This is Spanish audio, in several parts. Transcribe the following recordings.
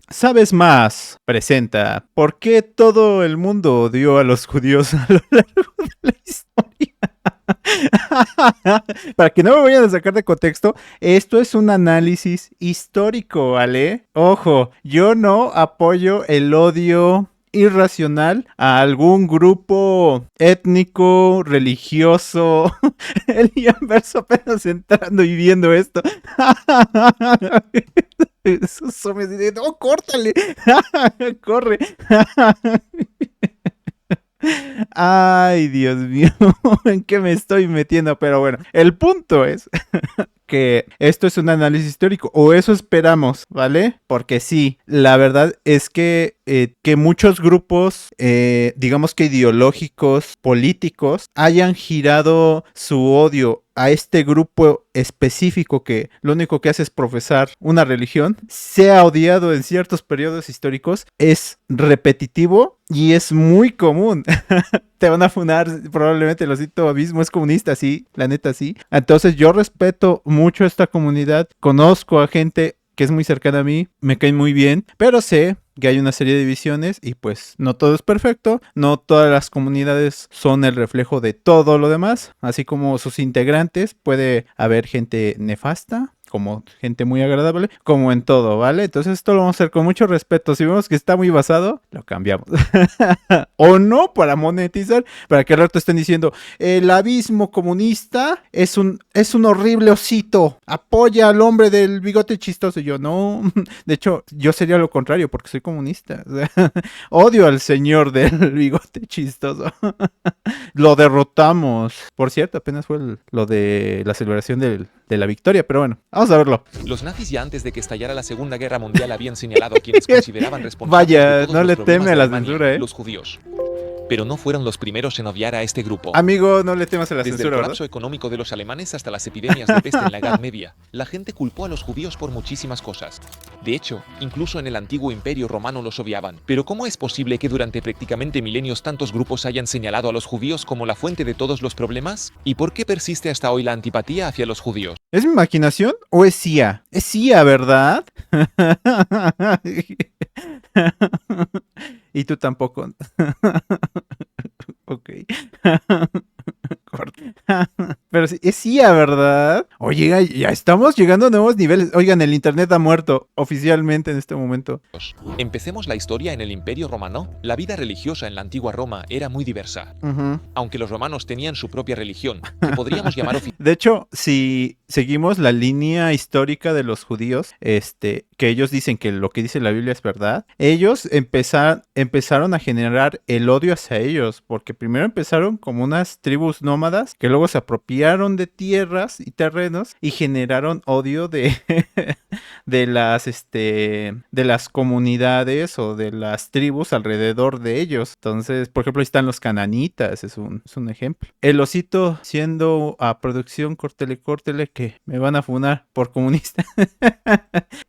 Sabes Más presenta ¿por qué todo el mundo odió a los judíos a lo largo de la historia? Para que no me vayan a sacar de contexto, esto es un análisis histórico, ¿vale? Ojo, yo no apoyo el odio irracional a algún grupo étnico, religioso. El Verso apenas entrando y viendo esto. Eso me dice, no, córtale. Corre. Ay, Dios mío, ¿en qué me estoy metiendo? Pero bueno, el punto es que esto es un análisis histórico, o eso esperamos, ¿vale? Porque sí, la verdad es que muchos grupos, digamos que ideológicos, políticos, hayan girado su odio a este grupo específico que lo único que hace es profesar una religión, sea odiado en ciertos periodos históricos, es repetitivo y es muy común. Te van a funar, probablemente lo cito, Abismo es comunista, sí, la neta sí. Entonces yo respeto mucho esta comunidad, conozco a gente que es muy cercana a mí, me caen muy bien, pero sé que hay una serie de divisiones y pues no todo es perfecto, no todas las comunidades son el reflejo de todo lo demás, así como sus integrantes puede haber gente nefasta, como gente muy agradable, como en todo, ¿vale? Entonces esto lo vamos a hacer con mucho respeto. Si vemos que está muy basado, lo cambiamos. O no, para monetizar, para que al rato estén diciendo, el abismo comunista es un horrible osito, apoya al hombre del bigote chistoso. Y yo, no, de hecho, yo sería lo contrario, porque soy comunista. O sea, odio al señor del bigote chistoso. Lo derrotamos. Por cierto, apenas fue lo de la celebración de la victoria, pero bueno, vamos a verlo. Los nazis ya antes de que estallara la Segunda Guerra Mundial habían señalado a quienes consideraban responsables Vaya, de todos no los le problemas teme a de la Alemania, censura, los judíos. Pero no fueron los primeros en odiar a este grupo. Amigo, no le temas a la Desde censura, el colapso ¿verdad? económico de los alemanes hasta las epidemias de peste en la Edad Media, la gente culpó a los judíos por muchísimas cosas. De hecho, incluso en el antiguo Imperio Romano los odiaban. Pero ¿cómo es posible que durante prácticamente milenios tantos grupos hayan señalado a los judíos como la fuente de todos los problemas? ¿Y por qué persiste hasta hoy la antipatía hacia los judíos? ¿Es mi imaginación o es CIA? Es CIA, ¿verdad? Y tú tampoco. Ok. Pero sí, es CIA, ¿verdad? Oye, ya estamos llegando a nuevos niveles. Oigan, el internet ha muerto oficialmente en este momento. Empecemos la historia en el Imperio Romano. La vida religiosa en la antigua Roma era muy diversa. Aunque los romanos tenían su propia religión, que podríamos llamar oficial. De hecho, si seguimos la línea histórica de los judíos, que ellos dicen que lo que dice la Biblia es verdad, ellos empezaron a generar el odio hacia ellos, porque primero empezaron como unas tribus nómadas que luego se apropiaron de tierras y terrenos y generaron odio de de las comunidades o de las tribus alrededor de ellos. Entonces, por ejemplo, ahí están los cananitas, es un ejemplo. El osito siendo a producción, córtele, que me van a funar por comunista.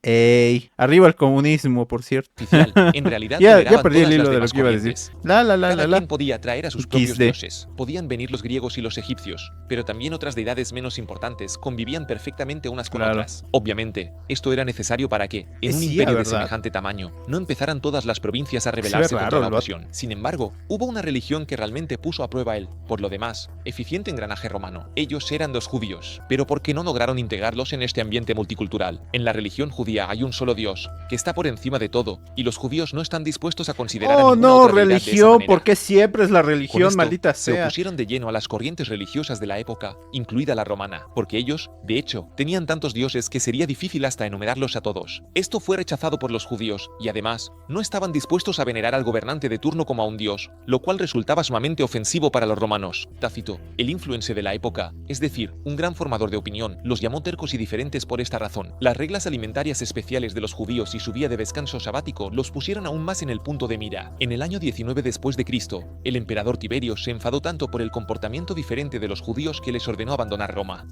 Ey, arriba el comunismo, por cierto. Oficial. En realidad ya toleraban perdí el todas hilo las de lo demás que iba a decir. corrientes. Cada quien podía traer a sus propios XD. dioses. Podían venir los griegos y los egipcios, pero también otras deidades menos importantes convivían perfectamente unas con otras. Obviamente, esto era necesario para que, en un imperio de semejante tamaño, no empezaran todas las provincias a rebelarse contra la opresión. Sin embargo, hubo una religión que realmente puso a prueba el, por lo demás, eficiente engranaje romano. Ellos eran los judíos, pero ¿por qué no lograron integrarlos en este ambiente multicultural? En la religión judía hay un solo Dios, que está por encima de todo, y los judíos no están dispuestos a considerar a ninguna otra deidad de esa manera. Porque siempre es la religión, Con esto, maldita se sea. opusieron de lleno a las corrientes religiosas de la época, incluida la romana, porque ellos, de hecho, tenían tantos dioses que sería difícil hasta enumerarlos a todos. Esto fue rechazado por los judíos, y además, no estaban dispuestos a venerar al gobernante de turno como a un dios, lo cual resultaba sumamente ofensivo para los romanos. Tácito, el influencer de la época, es decir, un gran formador de opinión, los llamó tercos y diferentes por esta razón. Las reglas alimentarias especiales de los judíos y su día de descanso sabático los pusieron aún más en el punto de mira. En el año 19 después de Cristo, el emperador Tiberio se enfadó tanto por el comportamiento diferente de los judíos que les ordenó abandonar Roma.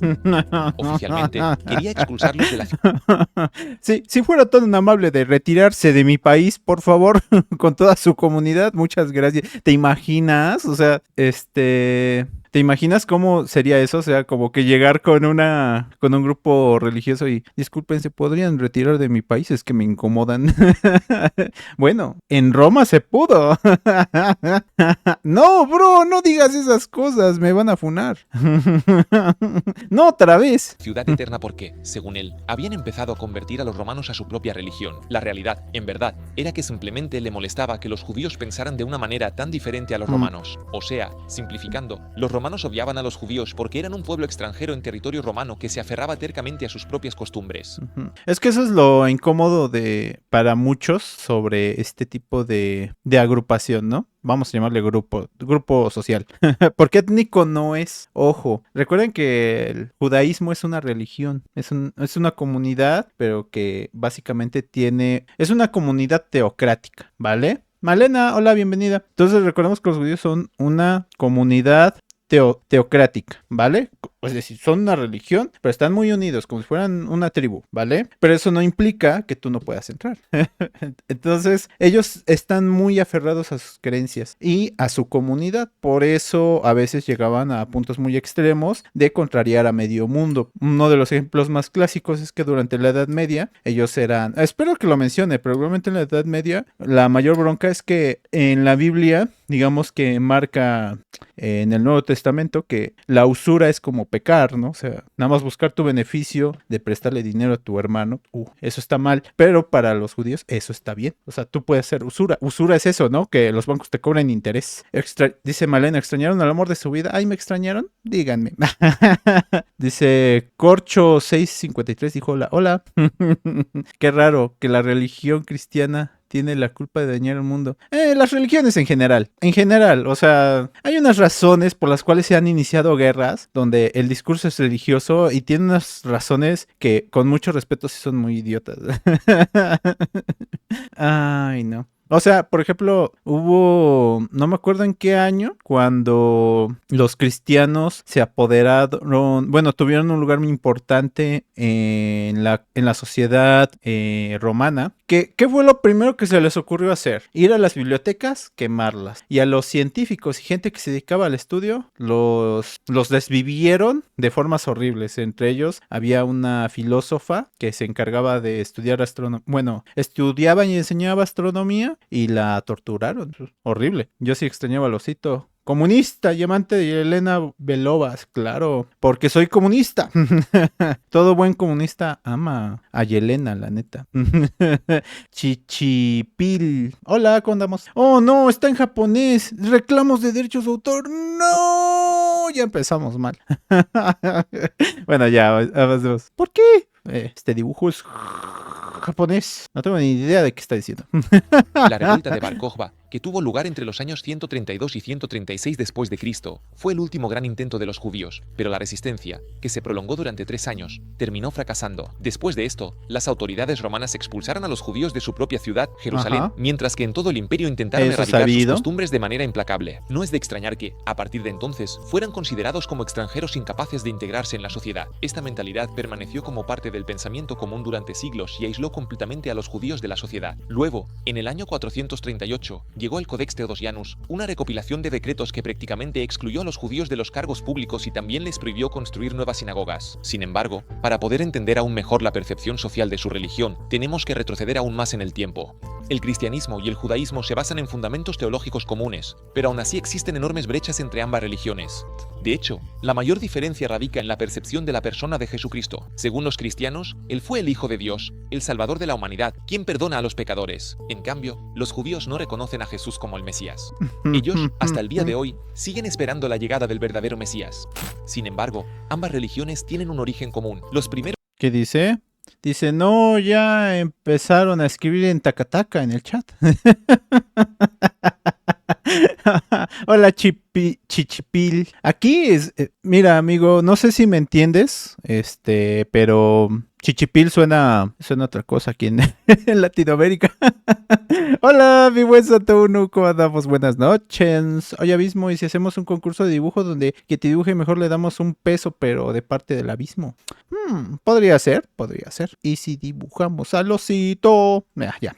Oficialmente, quería expulsarlos de la ciudad. Sí, si fuera tan amable de retirarse de mi país, por favor, con toda su comunidad, muchas gracias. ¿Te imaginas? O sea, ¿Te imaginas cómo sería eso? O sea, como que llegar con un grupo religioso y disculpen, ¿se podrían retirar de mi país? Es que me incomodan. Bueno, en Roma se pudo. No, bro, no digas esas cosas, me van a funar. No, otra vez. ciudad eterna porque, según él, habían empezado a convertir a los romanos a su propia religión. La realidad, en verdad, era que simplemente le molestaba que los judíos pensaran de una manera tan diferente a los romanos. O sea, simplificando, los romanos odiaban a los judíos porque eran un pueblo extranjero en territorio romano que se aferraba tercamente a sus propias costumbres. Es que eso es lo incómodo para muchos sobre este tipo de agrupación, ¿no? Vamos a llamarle grupo social. Porque étnico no es. Ojo, recuerden que el judaísmo es una religión, es una comunidad, pero que básicamente es una comunidad teocrática, ¿vale? Malena, hola, bienvenida. Entonces recordemos que los judíos son una comunidad teocrática, ¿vale? Es decir, son una religión, pero están muy unidos, como si fueran una tribu, ¿vale? Pero eso no implica que tú no puedas entrar. Entonces, ellos están muy aferrados a sus creencias y a su comunidad. Por eso, a veces llegaban a puntos muy extremos de contrariar a medio mundo. Uno de los ejemplos más clásicos es que durante la Edad Media, ellos eran... Espero que lo mencione, pero probablemente en la Edad Media, la mayor bronca es que en la Biblia, digamos que marca en el Nuevo Testamento que la usura es como pecar, ¿no? O sea, nada más buscar tu beneficio de prestarle dinero a tu hermano, eso está mal, pero para los judíos eso está bien. O sea, tú puedes hacer usura. Usura es eso, ¿no? Que los bancos te cobren interés. Dice Malena, ¿extrañaron al amor de su vida? Ay, ¿me extrañaron? Díganme. Dice Corcho 653, dijo hola, hola. Qué raro que la religión cristiana tiene la culpa de dañar el mundo. Las religiones en general, o sea, hay unas razones por las cuales se han iniciado guerras donde el discurso es religioso y tiene unas razones que con mucho respeto sí son muy idiotas. Ay, no. O sea, por ejemplo, no me acuerdo en qué año, cuando los cristianos se apoderaron, bueno, tuvieron un lugar muy importante en la sociedad romana. ¿Qué fue lo primero que se les ocurrió hacer? Ir a las bibliotecas, quemarlas. Y a los científicos y gente que se dedicaba al estudio, los desvivieron de formas horribles. Entre ellos había una filósofa que se encargaba de estudiar astronomía. Bueno, estudiaba y enseñaba astronomía y la torturaron. Horrible. Yo sí extrañaba al osito. Comunista y amante de Elena Belovas, claro, porque soy comunista. Todo buen comunista ama a Yelena, la neta. Chichipil. Hola, ¿cómo andamos? Oh, no, está en japonés. Reclamos de derechos de autor. No, ya empezamos mal. Bueno, ya, avancemos. ¿Por qué? Este dibujo es japonés. No tengo ni idea de qué está diciendo. La revuelta de Bar Kokhba, que tuvo lugar entre los años 132 y 136 después de Cristo, fue el último gran intento de los judíos, pero la resistencia, que se prolongó durante 3 años, terminó fracasando. Después de esto, las autoridades romanas expulsaron a los judíos de su propia ciudad, Jerusalén, mientras que en todo el imperio intentaron erradicar sus costumbres de manera implacable. No es de extrañar que, a partir de entonces, fueran considerados como extranjeros incapaces de integrarse en la sociedad. Esta mentalidad permaneció como parte del pensamiento común durante siglos y aisló completamente a los judíos de la sociedad. Luego, en el año 438, llegó el Codex Theodosianus, una recopilación de decretos que prácticamente excluyó a los judíos de los cargos públicos y también les prohibió construir nuevas sinagogas. Sin embargo, para poder entender aún mejor la percepción social de su religión, tenemos que retroceder aún más en el tiempo. El cristianismo y el judaísmo se basan en fundamentos teológicos comunes, pero aún así existen enormes brechas entre ambas religiones. De hecho, la mayor diferencia radica en la percepción de la persona de Jesucristo. Según los cristianos, Él fue el Hijo de Dios, el Salvador de la humanidad, quien perdona a los pecadores. En cambio, los judíos no reconocen a Jesús como el Mesías. Ellos, hasta el día de hoy, siguen esperando la llegada del verdadero Mesías. Sin embargo, ambas religiones tienen un origen común. Los primeros... ¿Qué dice? Dice, no, ya empezaron a escribir en Takataka en el chat. Hola, Chichipil. Aquí es, mira, amigo, no sé si me entiendes, pero Chichipil suena otra cosa aquí en, en Latinoamérica. Hola, mi buen Satounu, ¿cómo andamos? Buenas noches. Oye, Abismo, ¿y si hacemos un concurso de dibujo donde que te dibuje mejor le damos un peso, pero de parte del abismo? Podría ser, podría ser. ¿Y si dibujamos al osito? Ya.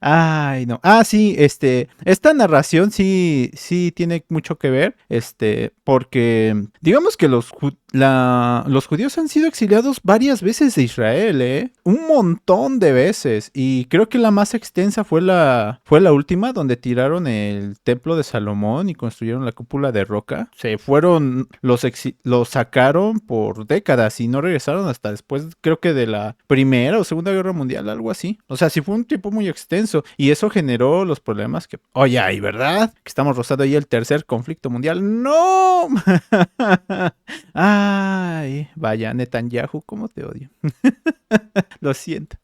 Ay, no. Ah, sí, esta narración sí tiene mucho que ver, porque digamos que los judíos han sido exiliados varias veces de Israel, ¿eh? Un montón de veces. Y creo que la más extensa fue la última, donde tiraron el templo de Salomón y construyeron la cúpula de roca. Se fueron, los sacaron por décadas y no regresaron hasta después, creo que de la Primera o Segunda Guerra Mundial, algo así. O sea, sí fue un tiempo muy extenso. Y eso generó los problemas que... Oye, ¿y verdad? Que estamos rozando ahí el tercer conflicto mundial. ¡No! Ay, vaya, Netanyahu, ¿cómo te odio? Lo siento.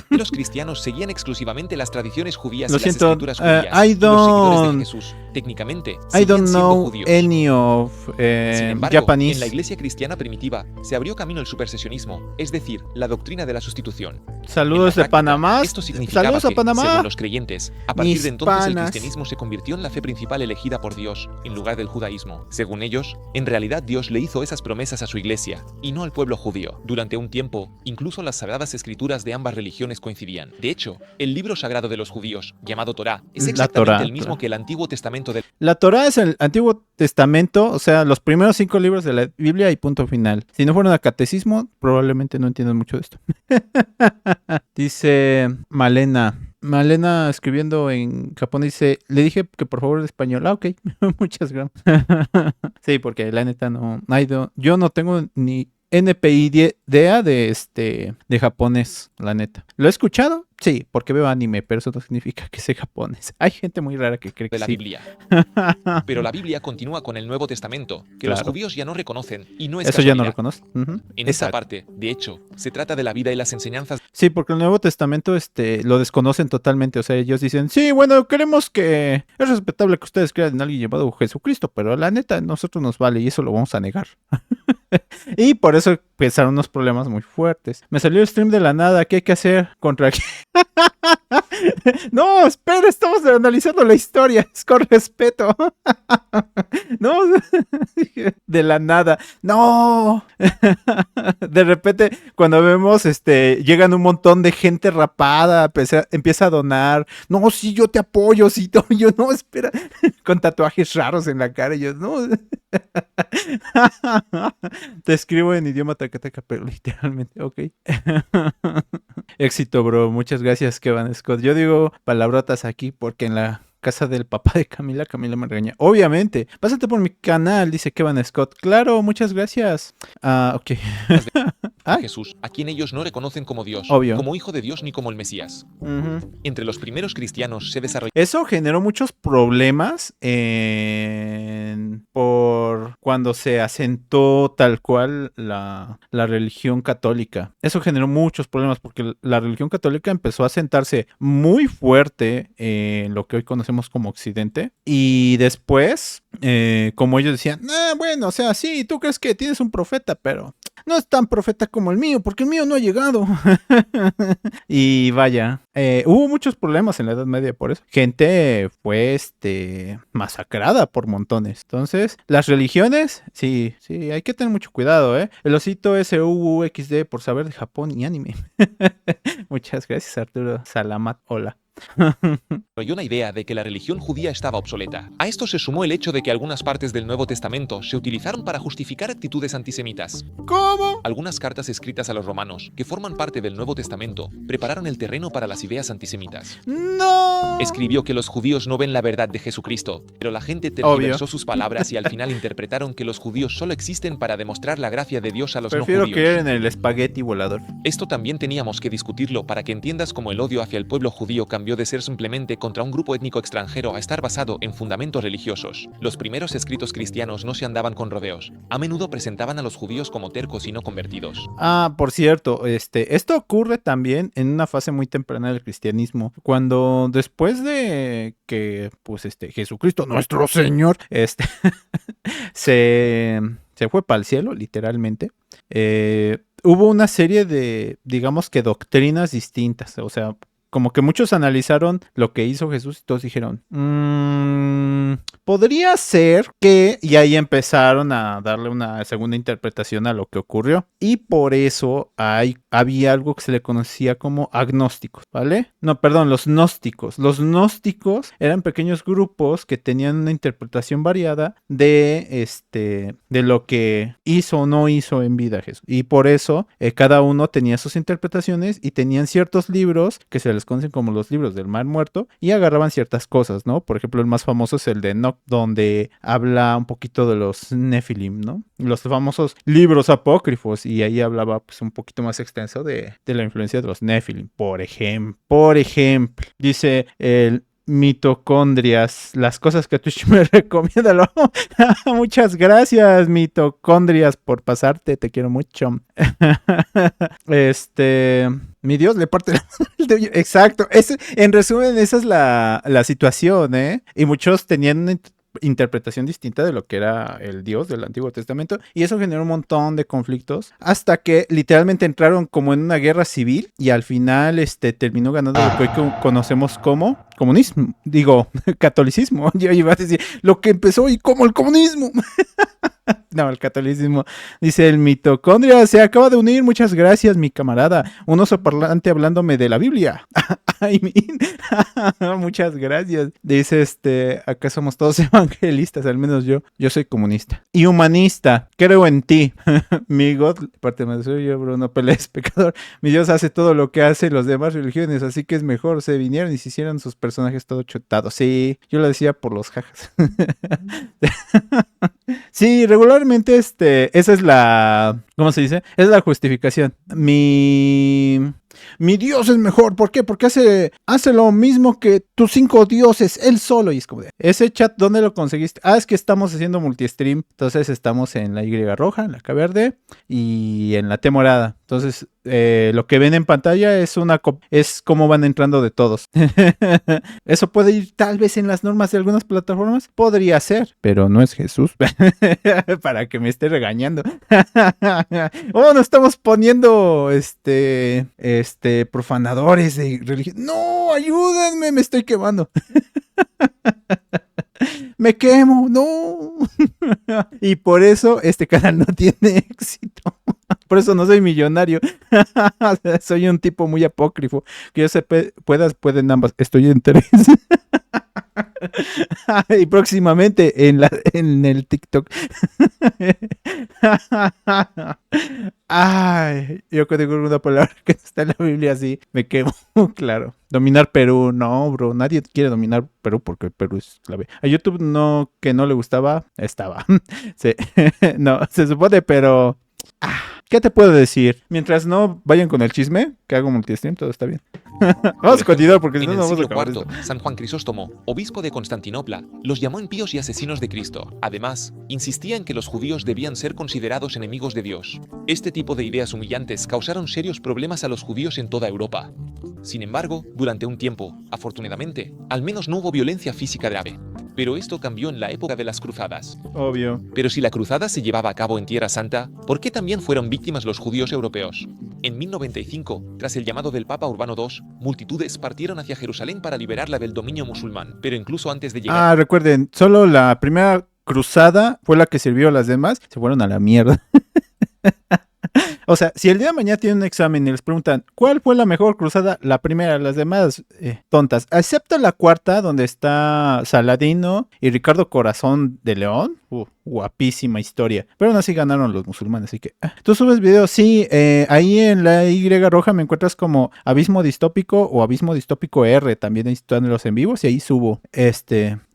Los cristianos seguían exclusivamente las tradiciones judías Lo y las siento, escrituras judías. I Y los seguidores de don't- Jesús, técnicamente, I seguían don't siendo know judíos. any of Sin embargo, Japanese. en la iglesia cristiana primitiva se abrió camino el supersesionismo, es decir, la doctrina de la sustitución. Saludos En la de Panamá. práctica, esto significaba Saludos a que, Panamá. según los creyentes, a partir Mis de entonces el panas. cristianismo se convirtió en la fe principal elegida por Dios, en lugar del judaísmo. Según ellos, en realidad Dios le hizo esas promesas a su iglesia, y no al pueblo judío. Durante un tiempo, incluso las sagradas escrituras de ambas religiones coincidían. De hecho, el libro sagrado de los judíos, llamado Torá, es La exactamente Torá, el mismo claro. que el Antiguo Testamento del La Torá es el Antiguo Testamento, o sea, los primeros 5 libros de la Biblia y punto final. Si no fueron a catecismo, probablemente no entiendan mucho de esto. Dice Malena escribiendo en Japón dice, le dije que por favor en español. Ah, ok, muchas gracias. Sí, porque la neta yo no tengo ni NPI idea de japonés, la neta. ¿Lo he escuchado? Sí, porque veo anime, pero eso no significa que sé japonés. Hay gente muy rara que cree que de la sí. Biblia. Pero la Biblia continúa con el Nuevo Testamento, que los Claro. judíos ya no reconocen, y no es Eso ya no casualidad. reconoce. Ujú. En esta Exacto. parte, de hecho, se trata de la vida y las enseñanzas Sí, porque el Nuevo Testamento lo desconocen totalmente. O sea, ellos dicen, sí, bueno, queremos que es respetable que ustedes crean en alguien llamado Jesucristo, pero la neta, a nosotros nos vale y eso lo vamos a negar. Y por eso empezaron unos problemas muy fuertes. Me salió el stream de la nada, ¿qué hay que hacer contra qué? No, espera, estamos analizando la historia, es con respeto. No, de la nada. No. De repente, cuando vemos, llegan un montón de gente rapada, empieza a donar. No, sí, yo te apoyo, sí, yo no, espera. Con tatuajes raros en la cara, y yo, no. Te escribo en idioma tacateca, pero literalmente, ok. Éxito, bro. Muchas gracias, Kevin Scott. Yo digo palabrotas aquí porque en la casa del papá de Camila me regaña. Obviamente. Pásate por mi canal, dice Kevin Scott. Claro, muchas gracias. Ok. a Ay, Jesús, a quien ellos no reconocen como Dios, Obvio. como Hijo de Dios ni como el Mesías. ujú. Entre los primeros cristianos se desarrolló Eso generó muchos problemas por cuando se asentó tal cual la religión católica. Eso generó muchos problemas porque la religión católica empezó a asentarse muy fuerte en lo que hoy conocemos como Occidente. Y después, como ellos decían, bueno, o sea, sí, tú crees que tienes un profeta, pero no es tan profeta como el mío, porque el mío no ha llegado. Y vaya, hubo muchos problemas en la Edad Media por eso. Gente fue masacrada por montones. Entonces, las religiones, sí, hay que tener mucho cuidado, ¿eh? El osito SUXD por saber de Japón y anime. Muchas gracias, Arturo Salamat. Hola. una idea de que la religión judía estaba obsoleta. A esto se sumó el hecho de que algunas partes del Nuevo Testamento se utilizaron para justificar actitudes antisemitas. ¿Cómo? Algunas cartas escritas a los romanos, que forman parte del Nuevo Testamento, prepararon el terreno para las ideas antisemitas. ¡No! Escribió que los judíos no ven la verdad de Jesucristo, pero la gente tergiversó sus palabras y al final interpretaron que los judíos solo existen para demostrar la gracia de Dios a los Prefiero no judíos. creer en el espagueti volador. Esto también teníamos que discutirlo para que entiendas cómo el odio hacia el pueblo judío cambió de ser simplemente contra un grupo étnico extranjero a estar basado en fundamentos religiosos. Los primeros escritos cristianos no se andaban con rodeos. A menudo presentaban a los judíos como tercos y no convertidos. Ah, por cierto, esto ocurre también en una fase muy temprana del cristianismo, cuando después de que, pues, Jesucristo, nuestro Señor, se fue para el cielo, literalmente. hubo una serie de, digamos que doctrinas distintas, o sea, como que muchos analizaron lo que hizo Jesús y todos dijeron, podría ser que, y ahí empezaron a darle una segunda interpretación a lo que ocurrió, y por eso había algo que se le conocía como agnósticos, ¿vale? No, perdón, los gnósticos. Los gnósticos eran pequeños grupos que tenían una interpretación variada de lo que hizo o no hizo en vida Jesús, y por eso cada uno tenía sus interpretaciones y tenían ciertos libros que se les conocen como los libros del Mar Muerto y agarraban ciertas cosas, ¿no? Por ejemplo, el más famoso es el de Enoch, donde habla un poquito de los Nephilim, ¿no? Los famosos libros apócrifos, y ahí hablaba pues un poquito más extenso de la influencia de los Nephilim, por ejemplo, dice el mitocondrias, las cosas que Twitch me recomienda. Muchas gracias, mitocondrias, por pasarte, te quiero mucho. Mi Dios, le parte el tuyo. Exacto, en resumen, esa es la situación, ¿eh? Y muchos tenían una interpretación distinta de lo que era el Dios del Antiguo Testamento, y eso generó un montón de conflictos hasta que literalmente entraron como en una guerra civil y al final terminó ganando lo que hoy conocemos como comunismo, digo, catolicismo. Yo iba a decir lo que empezó y como el comunismo. No, el catolicismo. Dice el mitocondria, se acaba de unir, muchas gracias, mi camarada. Un oso parlante hablándome de la Biblia. Muchas gracias. Dice, acá somos todos evangelistas, al menos yo. Yo soy comunista. Y humanista, creo en ti. Mi God, parte más soy yo, Bruno Pérez, pecador. Mi Dios hace todo lo que hace los demás religiones, así que es mejor. Se vinieron y se hicieron sus personajes todo chutados. Sí, yo lo decía por los jajas. Sí, regularmente esa es la, ¿cómo se dice? Es la justificación. Mi Dios es mejor. ¿Por qué? Porque hace lo mismo que tus 5 dioses, él solo. Y es como de, ese chat, ¿dónde lo conseguiste? Es que estamos haciendo multistream. Entonces estamos en la Y roja, en la K verde y en la T morada. Entonces, lo que ven en pantalla es cómo van entrando de todos. Eso puede ir tal vez en las normas de algunas plataformas. Podría ser, pero no es Jesús. Para que me esté regañando. Oh, nos estamos poniendo profanadores de religión. No, ayúdenme, me estoy quemando. Me quemo, no. Y por eso este canal no tiene éxito. Por eso no soy millonario. Soy un tipo muy apócrifo. Que yo se pueden ambas. Estoy en 3. Y próximamente en el TikTok. Ay, yo que digo una palabra que está en la Biblia así, me quemo, claro. Dominar Perú, no, bro, nadie quiere dominar Perú porque Perú es clave. A YouTube no, que no le gustaba, estaba. Sí. No, se supone, pero... ¿qué te puedo decir? Mientras no vayan con el chisme, que hago multistream, todo está bien. Vamos a continuar porque si no, no vamos a acabar esto. San Juan Crisóstomo, obispo de Constantinopla, los llamó impíos y asesinos de Cristo. Además, insistía en que los judíos debían ser considerados enemigos de Dios. Este tipo de ideas humillantes causaron serios problemas a los judíos en toda Europa. Sin embargo, durante un tiempo, afortunadamente, al menos no hubo violencia física grave. Pero esto cambió en la época de las cruzadas. Obvio. Pero si la cruzada se llevaba a cabo en Tierra Santa, ¿por qué también fueron víctimas los judíos europeos? En 1095, tras el llamado del Papa Urbano II, multitudes partieron hacia Jerusalén para liberarla del dominio musulmán. Pero incluso antes de llegar... recuerden, solo la primera cruzada fue la que sirvió, a las demás se fueron a la mierda. O sea, si el día de mañana tienen un examen y les preguntan ¿cuál fue la mejor cruzada? La primera, las demás tontas. Excepto la cuarta, donde está Saladino y Ricardo Corazón de León. Guapísima historia. Pero aún así ganaron los musulmanes, así que... Tú subes videos, sí. Ahí en la Y roja me encuentras como Abismo Distópico o Abismo Distópico R. También están los en vivos y ahí subo.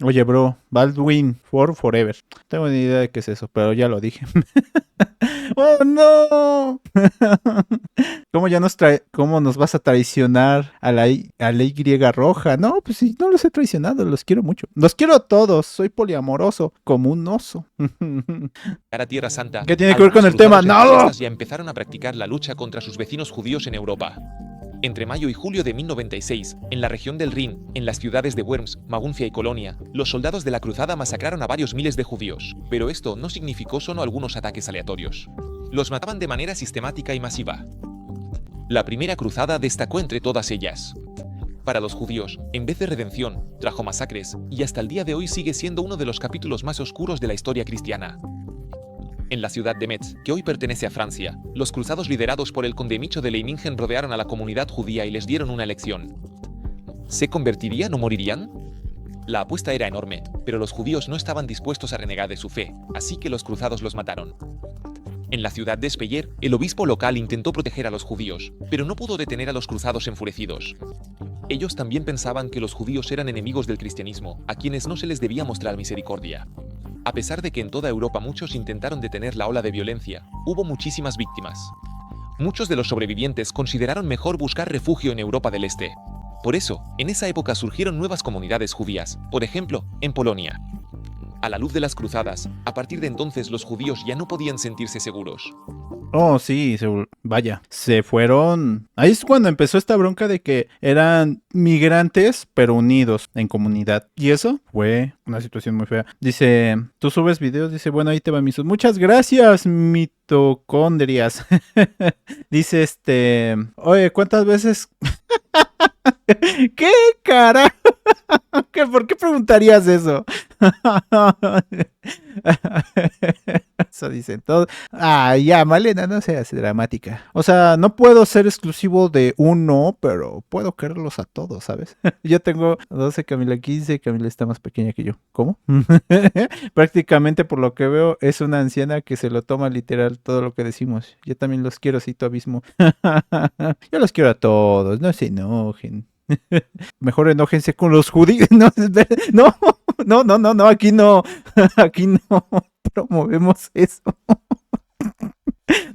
Oye, bro, Baldwin for Forever. No tengo ni idea de qué es eso, pero ya lo dije. ¡Oh, no! ¿Cómo nos vas a traicionar a la Y roja? No, pues sí, no los he traicionado, los quiero mucho. Los quiero a todos, soy poliamoroso, como un oso. A Tierra Santa, ¿qué tiene que ver con el tema? ¡No! Ya empezaron a practicar la lucha contra sus vecinos judíos en Europa. Entre mayo y julio de 1096, en la región del Rin, en las ciudades de Worms, Maguncia y Colonia, los soldados de la cruzada masacraron a varios miles de judíos. Pero esto no significó solo algunos ataques aleatorios. los mataban de manera sistemática y masiva. La primera cruzada destacó entre todas ellas. Para los judíos, en vez de redención, trajo masacres y hasta el día de hoy sigue siendo uno de los capítulos más oscuros de la historia cristiana. En la ciudad de Metz, que hoy pertenece a Francia, los cruzados liderados por el conde Micho de Leiningen rodearon a la comunidad judía y les dieron una elección. ¿Se convertirían o morirían? La apuesta era enorme, pero los judíos no estaban dispuestos a renegar de su fe, así que los cruzados los mataron. En la ciudad de Speyer, el obispo local intentó proteger a los judíos, pero no pudo detener a los cruzados enfurecidos. Ellos también pensaban que los judíos eran enemigos del cristianismo, a quienes no se les debía mostrar misericordia. A pesar de que en toda Europa muchos intentaron detener la ola de violencia, hubo muchísimas víctimas. Muchos de los sobrevivientes consideraron mejor buscar refugio en Europa del Este. Por eso, en esa época surgieron nuevas comunidades judías, por ejemplo, en Polonia. A la luz de las cruzadas, a partir de entonces los judíos ya no podían sentirse seguros. Oh, sí, vaya, se fueron. Ahí es cuando empezó esta bronca de que eran migrantes, pero unidos en comunidad. Y eso fue una situación muy fea. Dice, tú subes videos, dice, bueno, ahí te va mis... Muchas gracias, mitocondrias. Dice, oye, ¿cuántas veces? ¿Qué carajo? ¿Por qué preguntarías eso? Eso dicen todos. Ya, Malena, no seas dramática. O sea, no puedo ser exclusivo de uno, pero puedo quererlos a todos, ¿sabes? Yo tengo 12, Camila 15, Camila está más pequeña que yo. ¿Cómo? Prácticamente por lo que veo es una anciana que se lo toma literal todo lo que decimos. Yo también los quiero, cito abismo. Yo los quiero a todos, no se enojen. Mejor enójense con los judíos. No, aquí no. Aquí no promovemos eso.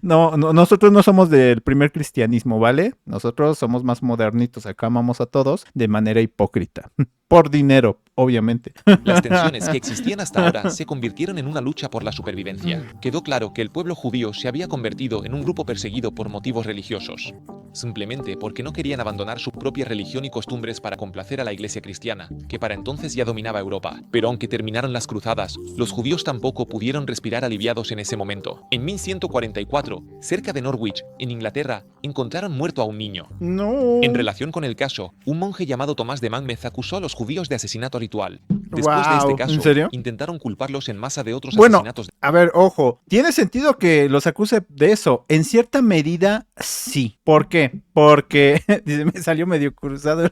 No, nosotros no somos del primer cristianismo, ¿vale? Nosotros somos más modernitos, acá amamos a todos de manera hipócrita. Por dinero, obviamente. Las tensiones que existían hasta ahora se convirtieron en una lucha por la supervivencia. Quedó claro que el pueblo judío se había convertido en un grupo perseguido por motivos religiosos. Simplemente porque no querían abandonar su propia religión y costumbres para complacer a la iglesia cristiana, que para entonces ya dominaba Europa. Pero aunque terminaron las cruzadas, los judíos tampoco pudieron respirar aliviados en ese momento. En 1144, cerca de Norwich, en Inglaterra, encontraron muerto a un niño. No. En relación con el caso, un monje llamado Tomás de Mánmez acusó a los judíos de asesinato ritual. Después de este caso, ¿en serio? intentaron culparlos en masa de otros asesinatos. A ver, ojo, tiene sentido que los acuse de eso. En cierta medida, sí. ¿Por qué? Porque dice, me salió medio cruzado.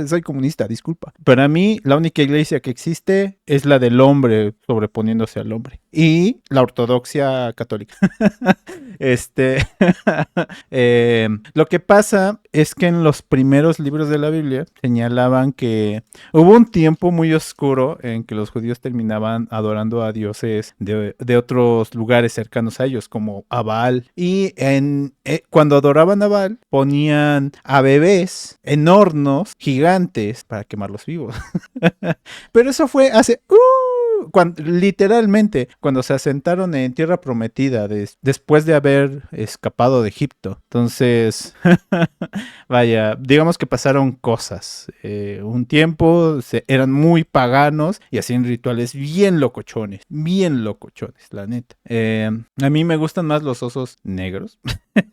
Soy comunista, disculpa. Para mí, la única iglesia que existe es la del hombre sobreponiéndose al hombre. Y la ortodoxia católica. Lo que pasa es que en los primeros libros de la Biblia señalaban que hubo un tiempo muy oscuro en que los judíos terminaban adorando a dioses de otros lugares cercanos a ellos, como a Baal. Y cuando adoraban a Baal, ponían a bebés en hornos gigantes para quemarlos vivos. Pero eso fue hace... literalmente, cuando se asentaron en tierra prometida después de haber escapado de Egipto. Entonces, vaya, digamos que pasaron cosas. Un tiempo eran muy paganos y hacían rituales bien locochones, la neta. A mí me gustan más los osos negros.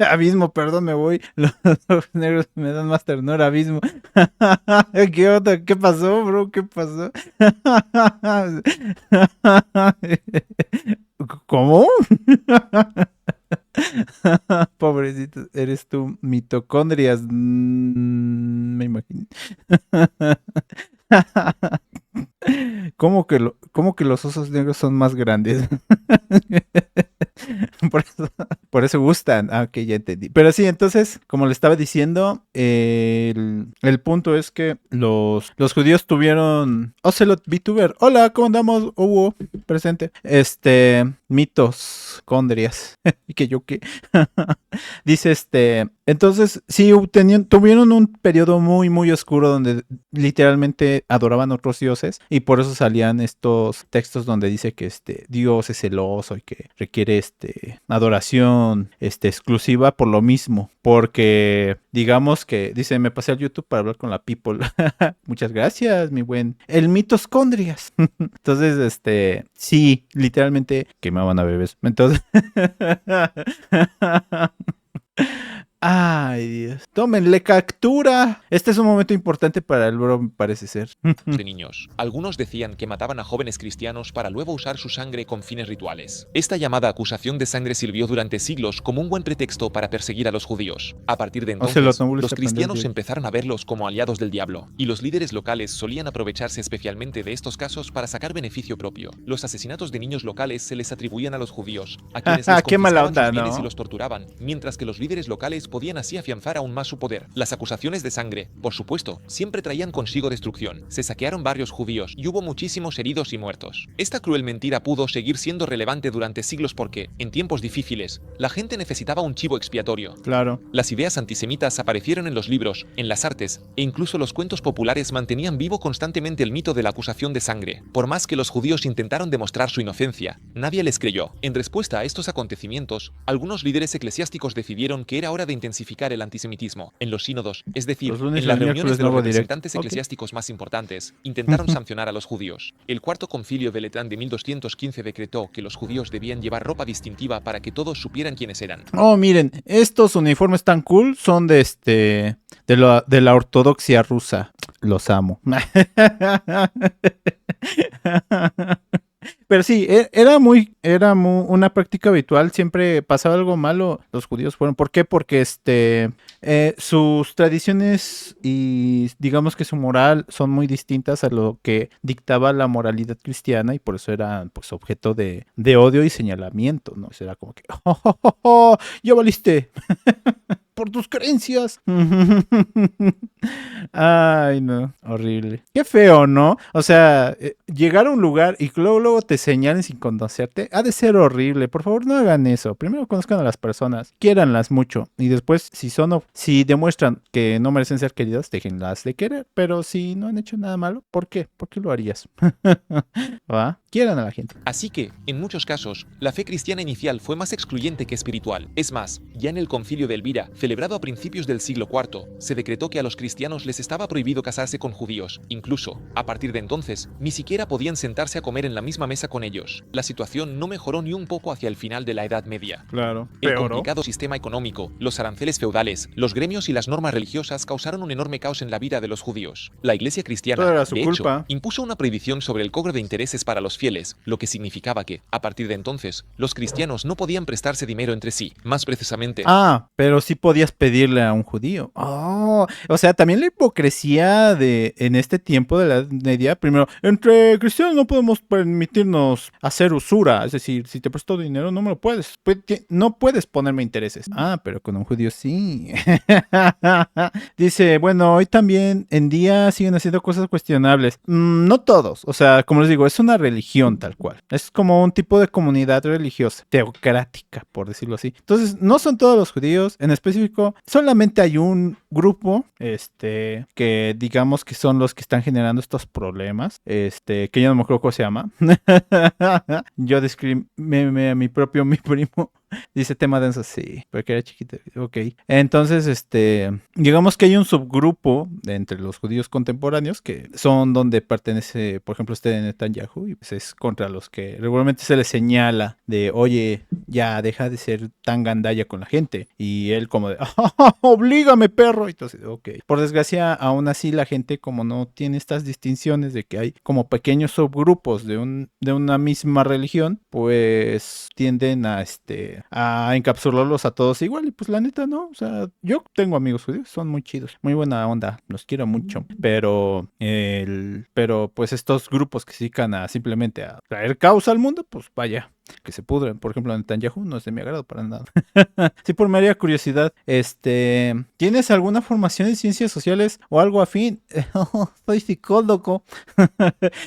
Abismo, perdón, me voy. Los osos negros me dan más ternura, Abismo. ¿Qué onda? ¿Qué pasó, bro? ¿Qué pasó? ¿Cómo? Pobrecito, eres tú, mitocondrias. Me imagino. ¿Cómo que los osos negros son más grandes? Por eso gustan. Ok, ya entendí. Pero sí, entonces, como le estaba diciendo, el punto es que los judíos tuvieron... Ocelot VTuber. Hola, ¿cómo andamos? Hugo, presente. Mitos, condrias. ¿Y que yo qué? Dice entonces, sí, tuvieron un periodo muy, muy oscuro donde literalmente adoraban a otros dioses y por eso salían estos textos donde dice que Dios es celoso y que requiere adoración exclusiva por lo mismo, porque digamos que, dice, me pasé al YouTube para hablar con la people. Muchas gracias, mi buen. El mitoscondrias. Entonces, sí, literalmente quemaban a bebés. Entonces, ay, Dios. Tómenle captura. Este es un momento importante para el bro, me parece ser. de niños. Algunos decían que mataban a jóvenes cristianos para luego usar su sangre con fines rituales. Esta llamada acusación de sangre sirvió durante siglos como un buen pretexto para perseguir a los judíos. A partir de entonces, los cristianos empezaron a verlos como aliados del diablo, y los líderes locales solían aprovecharse especialmente de estos casos para sacar beneficio propio. Los asesinatos de niños locales se les atribuían a los judíos, a quienes les confiscaban sus bienes y los torturaban, mientras que los líderes locales podían así afianzar aún más su poder. Las acusaciones de sangre, por supuesto, siempre traían consigo destrucción. Se saquearon barrios judíos y hubo muchísimos heridos y muertos. Esta cruel mentira pudo seguir siendo relevante durante siglos porque, en tiempos difíciles, la gente necesitaba un chivo expiatorio. Claro. Las ideas antisemitas aparecieron en los libros, en las artes, e incluso los cuentos populares mantenían vivo constantemente el mito de la acusación de sangre. Por más que los judíos intentaron demostrar su inocencia, nadie les creyó. En respuesta a estos acontecimientos, algunos líderes eclesiásticos decidieron que era hora de intensificar el antisemitismo. En los sínodos, es decir, en las reuniones de los representantes eclesiásticos más importantes, intentaron sancionar a los judíos. El cuarto concilio de Letrán de 1215 decretó que los judíos debían llevar ropa distintiva para que todos supieran quiénes eran. Oh, miren, estos uniformes tan cool son de la ortodoxia rusa. Los amo. Pero sí, era una práctica habitual. Siempre pasaba algo malo, los judíos fueron. ¿Por qué? Porque sus tradiciones y digamos que su moral son muy distintas a lo que dictaba la moralidad cristiana y por eso eran pues objeto de odio y señalamiento, ¿no? Eso era como que, oh, ya valiste. Por tus creencias. Ay, no, horrible. Qué feo, ¿no? O sea, llegar a un lugar y luego te señalen sin conocerte, ha de ser horrible. Por favor, no hagan eso. Primero conozcan a las personas, quiéranlas mucho y después, si demuestran que no merecen ser queridas, déjenlas de querer. Pero si no han hecho nada malo, ¿por qué? ¿Por qué lo harías? ¿Va? Quieran a la gente. Así que, en muchos casos, la fe cristiana inicial fue más excluyente que espiritual. Es más, ya en el concilio de Elvira, celebrado a principios del siglo IV, se decretó que a los cristianos les estaba prohibido casarse con judíos. Incluso, a partir de entonces, ni siquiera podían sentarse a comer en la misma mesa con ellos. La situación no mejoró ni un poco hacia el final de la Edad Media. Claro. El complicado sistema económico, los aranceles feudales, los gremios y las normas religiosas causaron un enorme caos en la vida de los judíos. La Iglesia cristiana, de hecho, impuso una prohibición sobre el cobro de intereses para los fieles, lo que significaba que, a partir de entonces, los cristianos no podían prestarse dinero entre sí. Más precisamente... pero sí podías pedirle a un judío. Oh, o sea, también la hipocresía en este tiempo de la Edad Media, primero, entre cristianos no podemos permitirnos hacer usura, es decir, si te presto dinero no me lo puedes, no puedes ponerme intereses. Pero con un judío sí. Dice, bueno, hoy también en día siguen haciendo cosas cuestionables. No todos, o sea, como les digo, es una religión tal cual. Es como un tipo de comunidad religiosa, teocrática, por decirlo así. Entonces, no son todos los judíos, en específico, solamente hay un grupo, que digamos que son los que están generando estos problemas, que yo no me acuerdo cómo se llama. Yo discriminé a mi primo. Dice tema denso, sí, porque era chiquito. Ok. Entonces, digamos que hay un subgrupo entre los judíos contemporáneos que son donde pertenece, por ejemplo, Netanyahu, y pues es contra los que regularmente se les señala de, oye, ya deja de ser tan gandalla con la gente. Y él como de, oblígame, perro. Entonces, ok. Por desgracia, aún así la gente como no tiene estas distinciones de que hay como pequeños subgrupos de una misma religión, pues tienden a encapsularlos a todos igual, y pues la neta no, o sea, yo tengo amigos judíos, son muy chidos, muy buena onda, los quiero mucho, pero pues estos grupos que se dedican a simplemente a traer caos al mundo, pues vaya, que se pudren. Por ejemplo, Netanyahu no es de mi agrado para nada. Sí, por mera curiosidad, ¿tienes alguna formación en ciencias sociales o algo afín? Soy psicólogo.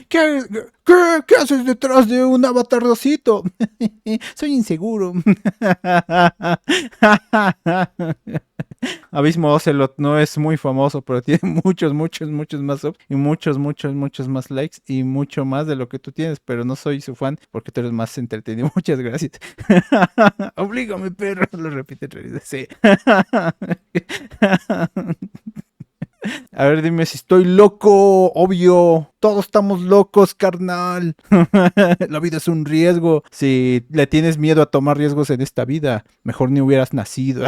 ¿Qué haces detrás de un avatardocito? Soy inseguro. Abismo Ocelot no es muy famoso, pero tiene muchos más subs y muchos más likes y mucho más de lo que tú tienes, pero no soy su fan porque tú eres más entretenido. Muchas gracias. Oblígame, perro. Lo repite tres veces. Sí. A ver, dime si estoy loco. Obvio. Todos estamos locos, carnal. La vida es un riesgo. Si le tienes miedo a tomar riesgos en esta vida, mejor ni hubieras nacido.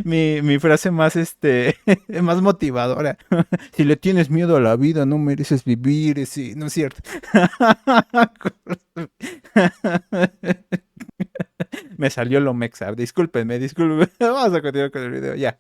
mi frase más, más motivadora. Si le tienes miedo a la vida, no mereces vivir. Sí, no es cierto. Me salió lo mexa. Discúlpenme. Vamos a continuar con el video, ya.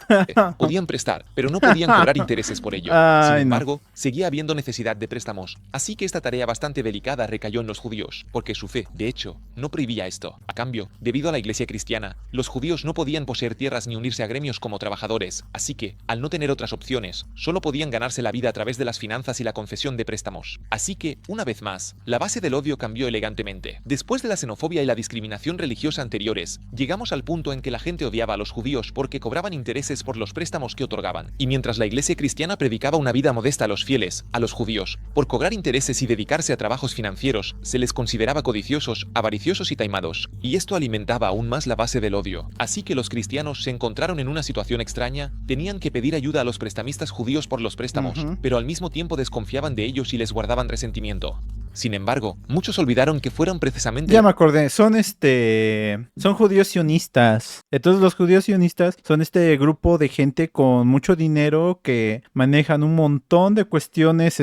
Podían prestar, pero no podían cobrar intereses por ello. Sin Ay, no. embargo, seguía habiendo necesidad de préstamos, así que esta tarea bastante delicada recayó en los judíos, porque su fe, de hecho, no prohibía esto. A cambio, debido a la iglesia cristiana, los judíos no podían poseer tierras ni unirse a gremios como trabajadores, así que, al no tener otras opciones, solo podían ganarse la vida a través de las finanzas y la concesión de préstamos. Así que, una vez más, la base del odio cambió elegantemente. Después de la xenofobia y la discriminación religiosa anteriores, llegamos al punto en que la gente odiaba a los judíos porque cobraban intereses por los préstamos que otorgaban. Y mientras la iglesia cristiana predicaba una vida modesta a los fieles, a los judíos, por cobrar intereses y dedicarse a trabajos financieros, se les consideraba codiciosos, avariciosos y taimados. Y esto alimentaba aún más la base del odio. Así que los cristianos se encontraron en una situación extraña, tenían que pedir ayuda a los prestamistas judíos por los préstamos, pero al mismo tiempo desconfiaban de ellos y les guardaban resentimiento. Sin embargo, muchos olvidaron que fueron precisamente... Ya me acordé, son judíos sionistas. Entonces los judíos sionistas son este grupo de gente con mucho dinero que manejan un montón de cuestiones,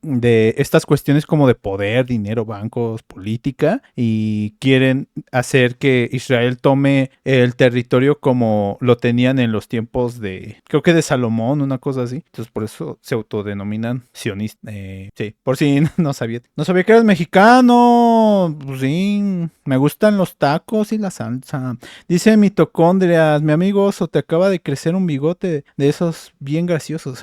de estas cuestiones como de poder, dinero, bancos, política, y quieren hacer que Israel tome el territorio como lo tenían en los tiempos creo que de Salomón, una cosa así. Entonces por eso se autodenominan sionistas. Sí, por si no sabía. No sabía que eras mexicano. Pues sí, me gustan los tacos y la salsa. Dice mitocondrias, mi amigo Oso, te acaba de crecer un bigote de esos bien graciosos.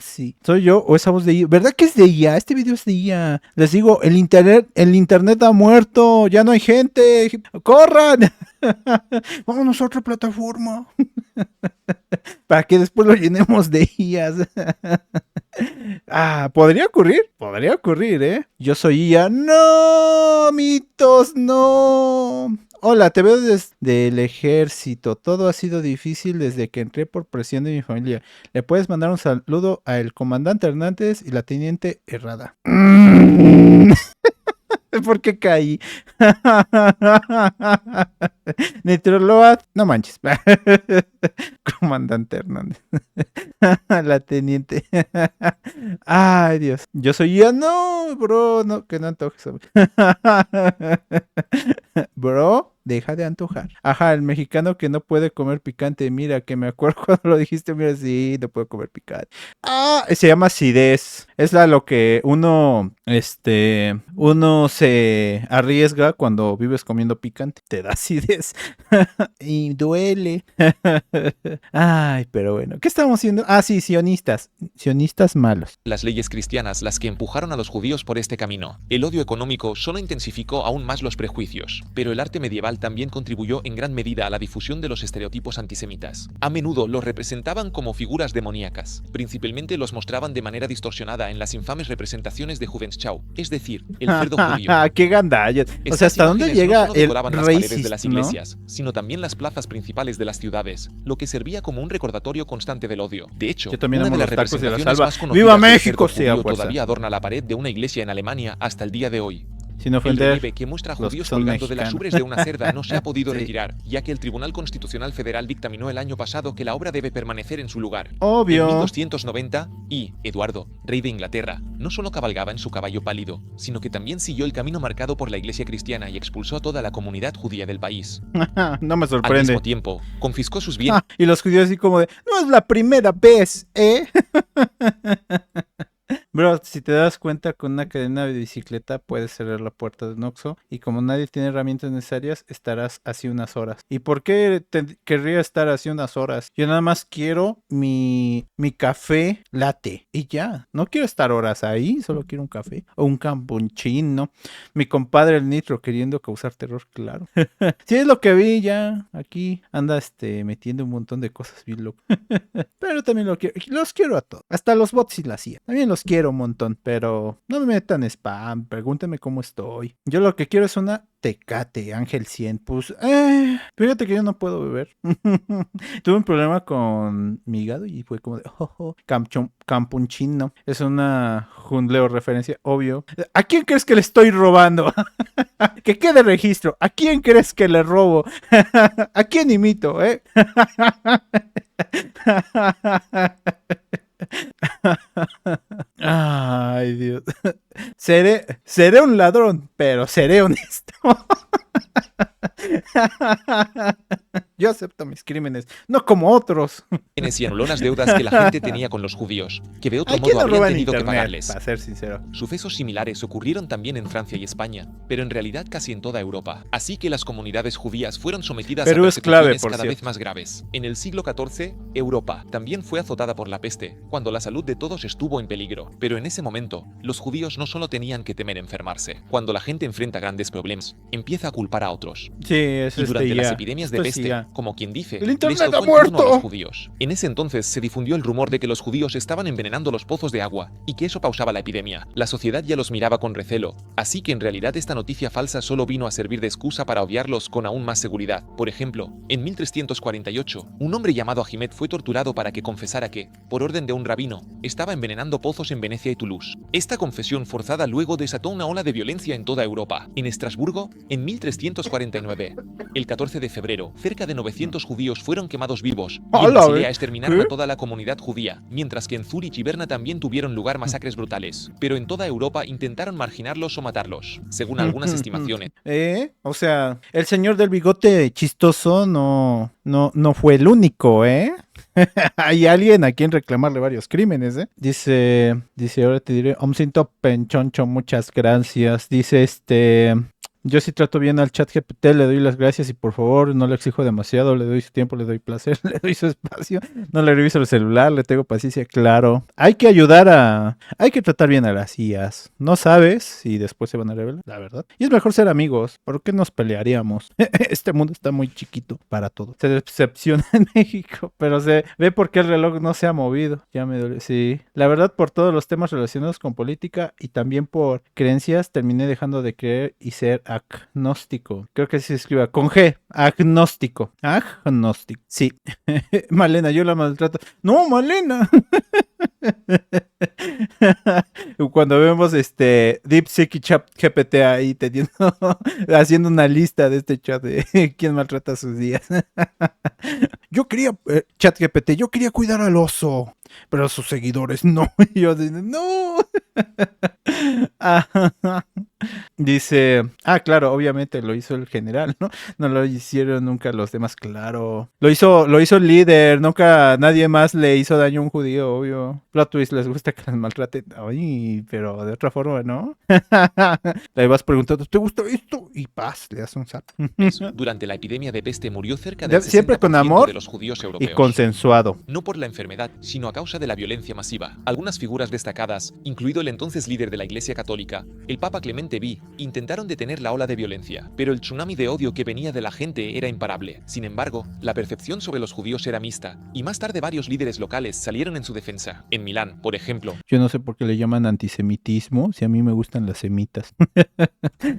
Sí, soy yo o esa voz de IA. ¿Verdad que es de IA? Este video es de IA. Les digo, el internet ha muerto, ya no hay gente. ¡Corran! Vámonos a otra plataforma. Para que después lo llenemos de IAs. Podría ocurrir, ¿eh? Yo soy IA. ¡No! ¡Mitos, no! Hola, te veo desde el ejército. Todo ha sido difícil desde que entré por presión de mi familia. Le puedes mandar un saludo al comandante Hernández y la teniente Herrada. ¿Por qué caí? Nitroloa, no manches. Comandante Hernández. La teniente. Ay, Dios. Yo soy ya. No, bro. No, que no antojes. Bro, deja de antojar. Ajá, el mexicano que no puede comer picante. Mira, que me acuerdo cuando lo dijiste. Mira, sí, no puedo comer picante. Se llama acidez. Es lo que uno se arriesga cuando vives comiendo picante. Te da acidez. Y duele. Ay, pero bueno. ¿Qué estamos haciendo? Sí, sionistas. Sionistas malos. Las leyes cristianas las que empujaron a los judíos por este camino. El odio económico solo intensificó aún más los prejuicios, pero el arte medieval también contribuyó en gran medida a la difusión de los estereotipos antisemitas. A menudo los representaban como figuras demoníacas. Principalmente los mostraban de manera distorsionada en las infames representaciones de Judenschau, es decir, el cerdo judío. ¡Qué gandallas! O sea, ¿hasta dónde llega no solo el decoraban las paredes de racist, las iglesias, sino también las plazas principales de las ciudades, lo que servía como un recordatorio constante del odio. De hecho, yo también una amo de las los tacos de la representaciones salva. más conocidas ¡Viva del México! cerdo Sí, a judío fuerza. todavía adorna la pared de una iglesia en Alemania hasta el día de hoy. Sin El ofender. relieve que muestra a los que judíos son colgando de las mexicanos. ubres de una cerda no se ha podido Sí. retirar, ya que el Tribunal Constitucional Federal dictaminó el año pasado que la obra debe permanecer en su lugar. Obvio. En 1290, Eduardo, rey de Inglaterra, no solo cabalgaba en su caballo pálido, sino que también siguió el camino marcado por la iglesia cristiana y expulsó a toda la comunidad judía del país. No me Al sorprende. mismo tiempo, confiscó sus bienes. Y los judíos así como de, no es la primera vez, ¿eh? Bro, si te das cuenta, con una cadena de bicicleta puedes cerrar la puerta de un Oxxo y como nadie tiene herramientas necesarias, estarás así unas horas. ¿Y por qué querría estar así unas horas? Yo nada más quiero mi café latte y ya. No quiero estar horas ahí, solo quiero un café o un campuchino. Mi compadre el Nitro queriendo causar terror, claro. Sí, es lo que vi ya. Aquí anda metiendo un montón de cosas bien locas. Pero también los quiero a todos. Hasta los bots y la CIA. También los quiero un montón. Pero no me metan spam. Pregúntenme cómo estoy. Yo lo que quiero es una Tecate, Ángel 100. Pues, fíjate que yo no puedo beber. Tuve un problema con mi hígado y fue como de, campuchino. Es una junleo referencia, obvio. ¿A quién crees que le estoy robando? Que quede registro. ¿A quién crees que le robo? ¿A quién imito, Ay, Dios. Seré un ladrón, pero seré honesto. Yo acepto mis crímenes, no como otros. Y anuló las deudas que la gente tenía con los judíos, que de otro modo habrían tenido que pagarles. Para ser sincero. Sucesos similares ocurrieron también en Francia y España, pero en realidad casi en toda Europa. Así que las comunidades judías fueron sometidas a persecuciones cada vez más graves. En el siglo XIV, Europa también fue azotada por la peste, cuando la salud de todos estuvo en peligro. Pero en ese momento, los judíos no solo tenían que temer enfermarse. Cuando la gente enfrenta grandes problemas, empieza a culpar a otros. Sí, eso y durante las epidemias de peste, como quien dice, ¡el internet les tocó ha muerto! A los judíos. En ese entonces se difundió el rumor de que los judíos estaban envenenando los pozos de agua y que eso causaba la epidemia. La sociedad ya los miraba con recelo, así que en realidad esta noticia falsa solo vino a servir de excusa para odiarlos con aún más seguridad. Por ejemplo, en 1348, un hombre llamado Ahimed fue torturado para que confesara que, por orden de un rabino, estaba envenenando pozos en Venecia y Toulouse. Esta confesión forzada luego desató una ola de violencia en toda Europa. En Estrasburgo, en 1349, el 14 de febrero, cerca de 900 judíos fueron quemados vivos y en Basilea exterminaron a toda la comunidad judía, mientras que en Zúrich y Berna también tuvieron lugar masacres brutales. Pero en toda Europa intentaron marginarlos o matarlos, según algunas estimaciones. O sea, el señor del bigote chistoso no fue el único, Hay alguien a quien reclamarle varios crímenes, Dice, ahora te diré, Omcinto Penchoncho, muchas gracias. Dice yo sí trato bien al chat GPT, le doy las gracias y por favor no le exijo demasiado, le doy su tiempo, le doy placer, le doy su espacio, no le reviso el celular, le tengo paciencia, claro. Hay que hay que tratar bien a las IAs. No sabes si después se van a revelar, la verdad. Y es mejor ser amigos, ¿por qué nos pelearíamos? Este mundo está muy chiquito para todo. Se decepciona en México, pero se ve por qué el reloj no se ha movido. Ya me duele, sí. La verdad, por todos los temas relacionados con política y también por creencias, terminé dejando de creer y ser agnóstico. Creo que así se escriba con G. Agnóstico. Agnóstico. Sí. Malena, yo la maltrato. No, Malena. Cuando vemos DeepSeek y ChatGPT ahí teniendo, haciendo una lista de este chat de quién maltrata sus días. Yo quería, ChatGPT, yo quería cuidar al oso, pero sus seguidores no. Y yo no. Dice, claro, obviamente lo hizo el general, ¿no? No lo hicieron nunca los demás, claro. Lo hizo el líder, nunca nadie más le hizo daño a un judío, obvio. Plot twist, les gusta que las maltraten. Ay, pero de otra forma, ¿no? Le vas preguntando, ¿te gusta esto? Y paz, le das un zap. Durante la epidemia de peste murió cerca del 60% siempre con amor de los judíos europeos. Y consensuado. No por la enfermedad, sino a causa de la violencia masiva. Algunas figuras destacadas, incluido el entonces líder de la Iglesia Católica, el Papa Clemente V, intentaron detener la ola de violencia, pero el tsunami de odio que venía de la gente era imparable. Sin embargo, la percepción sobre los judíos era mixta, y más tarde varios líderes locales salieron en su defensa. En Milán, por ejemplo. Yo no sé por qué le llaman antisemitismo, si a mí me gustan las semitas.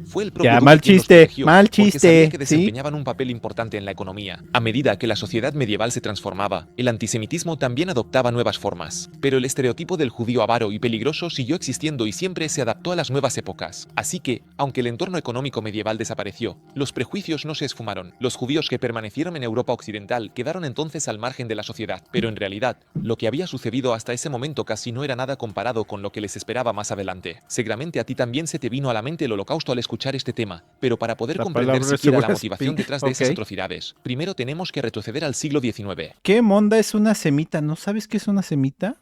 Fue el propio ya, mal chiste, porque sabía que desempeñaban un papel importante en la economía. A medida que la sociedad medieval se transformaba, el antisemitismo también adoptaba nuevas formas. Pero el estereotipo del judío avaro y peligroso siguió existiendo y siempre se adaptó a las nuevas épocas. Así que, aunque el entorno económico medieval desapareció, los prejuicios no se esfumaron. Los judíos que permanecieron en Europa occidental quedaron entonces al margen de la sociedad. Pero en realidad, lo que había sucedido hasta ese momento casi no era nada comparado con lo que les esperaba más adelante. Seguramente a ti también se te vino a la mente el holocausto al escuchar este tema, pero para poder comprender siquiera la motivación detrás de esas atrocidades, primero tenemos que retroceder al siglo XIX. ¿Qué monda es una semita? ¿No sabes qué es una semita?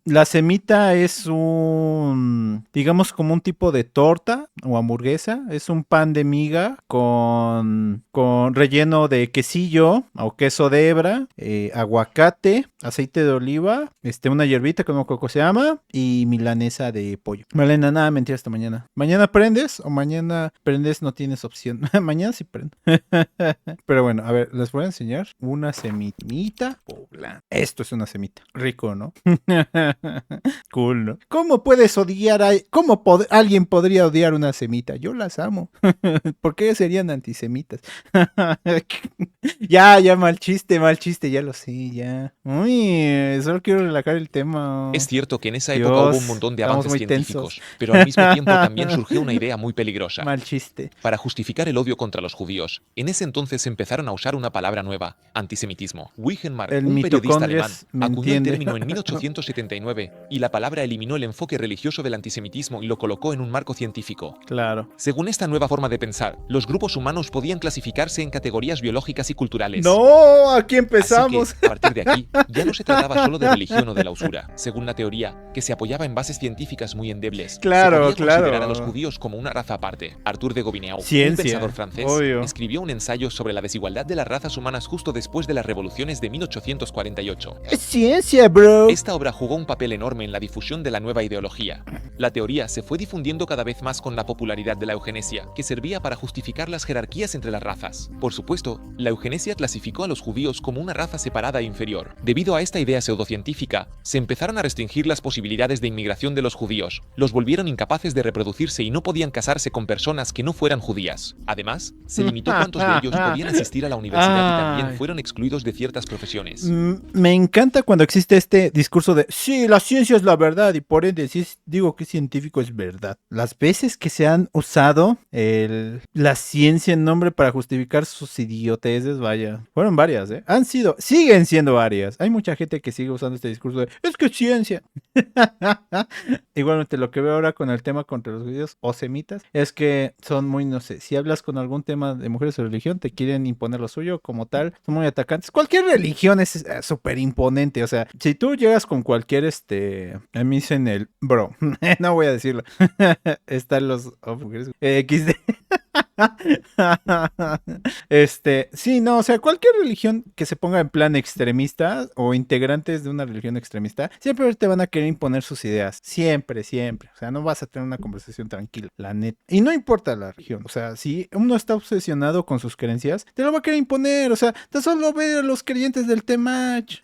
La semita es digamos como un tipo de torta o hamburguesa. Es un pan de miga con relleno de quesillo o queso de hebra, aguacate, aceite de oliva, una hierbita que no me acuerdo cómo se llama y milanesa de pollo. Malena, nada, mentira, hasta mañana. ¿Mañana prendes o mañana prendes no tienes opción? Mañana sí prendo. Pero bueno, a ver, les voy a enseñar una semita poblana. Esto es una semita. Rico, ¿no? Cool, ¿no? ¿Cómo puedes odiar alguien podría odiar una semita? Yo las amo. ¿Por qué serían antisemitas? Ya, mal chiste, ya lo sé, ya. Uy, solo quiero relajar el tema. Es cierto que en esa época hubo un Dios, montón de estamos avances muy tensos. científicos, pero al mismo tiempo también surgió una idea muy peligrosa. Mal chiste. Para justificar el odio contra los judíos, en ese entonces empezaron a usar una palabra nueva, antisemitismo. Wilhelm Mark, El un periodista alemán, mitocondrias me acuñó el entiende. término en 1879 y la palabra eliminó el enfoque religioso del antisemitismo y lo colocó en un marco científico. Claro. Según esta nueva forma de pensar, los grupos humanos podían clasificarse en categorías biológicas y culturales. No, aquí empezamos. Así que, a partir de aquí, ya no se trataba solo de religión o de la usura. Según la teoría, que se apoyaba en bases científicas muy endebles, Claro, se podía considerar claro. a los judíos como una raza aparte. Arthur de Gobineau, Ciencia, un pensador francés, obvio. escribió un ensayo sobre la desigualdad de las razas humanas justo después de las revoluciones de 1848. Es ciencia, bro. Esta obra jugó un papel enorme en la difusión de la nueva ideología. La teoría se fue difundiendo cada vez más con la popularidad de la eugenesia, que servía para justificar las jerarquías entre las razas. Por supuesto, la eugenesia clasificó a los judíos como una raza separada e inferior. Debido a esta idea pseudocientífica, se empezaron a restringir las posibilidades de inmigración de los judíos. Los volvieron incapaces de reproducirse y no podían casarse con personas que no fueran judías. Además, se limitó cuántos de ellos podían asistir a la universidad y también fueron excluidos de ciertas profesiones. Me encanta cuando existe este discurso de sí, la ciencia es la verdad y por ende si digo que científico es verdad. Las veces que se han usado la ciencia en nombre para justificar sus idioteces, vaya, fueron varias, ¿eh? Siguen siendo varias. Hay mucha gente que sigue usando este discurso de es que es ciencia. Igualmente lo que veo ahora con el tema contra los judíos o semitas es que son muy, no sé, si hablas con algún tema de mujeres o religión, te quieren imponer lo suyo como tal, son muy atacantes. Cualquier religión es súper imponente, o sea, si tú llegas con cualquier, a mí dicen el bro, no voy a decirlo, están los mujeres, XD. Sí, no, o sea, cualquier religión que se ponga en plan extremista o integrantes de una religión extremista, siempre te van a querer imponer sus ideas, siempre, o sea, no vas a tener una conversación tranquila, la neta, y no importa la religión, o sea, si uno está obsesionado con sus creencias, te lo va a querer imponer, o sea, te solo ve a los creyentes del Temach,